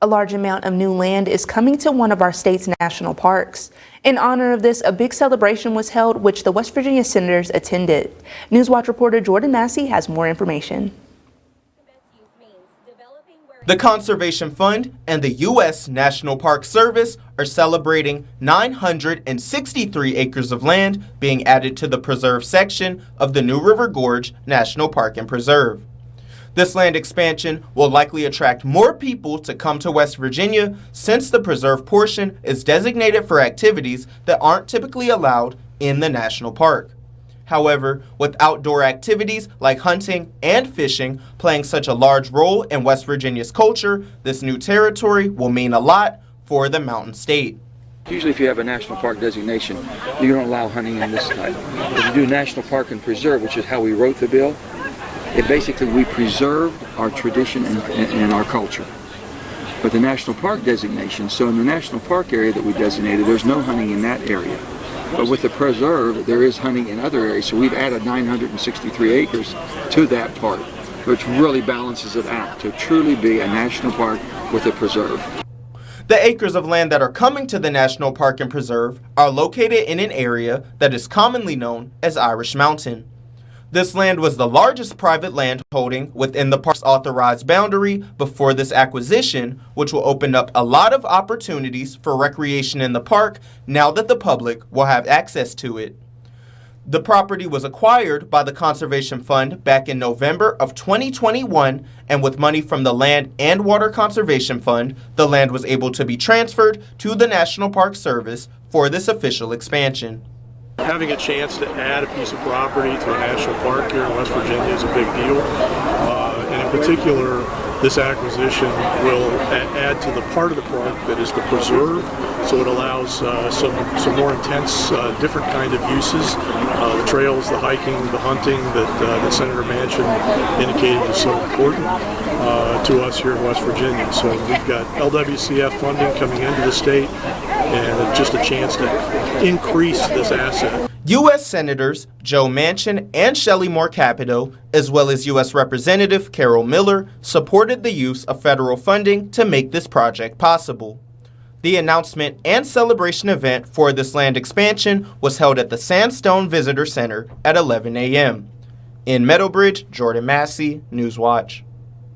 A large amount of new land is coming to one of our state's national parks. In honor of this, a big celebration was held, which the West Virginia senators attended. Newswatch reporter Jordan Massey has more information. The Conservation Fund and the U.S. National Park Service are celebrating 963 acres of land being added to the preserve section of the New River Gorge National Park and Preserve. This land expansion will likely attract more people to come to West Virginia since the preserve portion is designated for activities that aren't typically allowed in the national park. However, with outdoor activities like hunting and fishing playing such a large role in West Virginia's culture, this new territory will mean a lot for the Mountain State. Usually if you have a national park designation, you don't allow hunting in this type. If you do national park and preserve, which is how we wrote the bill, it basically we preserved our tradition and our culture. But the national park designation, so in the national park area that we designated, there's no hunting in that area. But with the preserve, there is hunting in other areas, so we've added 963 acres to that park, which really balances it out to truly be a national park with a preserve. The acres of land that are coming to the National Park and Preserve are located in an area that is commonly known as Irish Mountain. This land was the largest private land holding within the park's authorized boundary before this acquisition, which will open up a lot of opportunities for recreation in the park now that the public will have access to it. The property was acquired by the Conservation Fund back in November of 2021, and with money from the Land and Water Conservation Fund, the land was able to be transferred to the National Park Service for this official expansion. Having a chance to add a piece of property to a national park here in West Virginia is a big deal. And in particular, this acquisition will add to the part of the park that is the preserve, so it allows some more intense, different kind of uses. The trails, the hiking, the hunting that Senator Manchin indicated is so important to us here in West Virginia. So we've got LWCF funding coming into the state, and just a chance to increase this asset. U.S. Senators Joe Manchin and Shelley Moore Capito, as well as U.S. Representative Carol Miller, supported the use of federal funding to make this project possible. The announcement and celebration event for this land expansion was held at the Sandstone Visitor Center at 11 a.m. In Meadowbridge, Jordan Massey, Newswatch.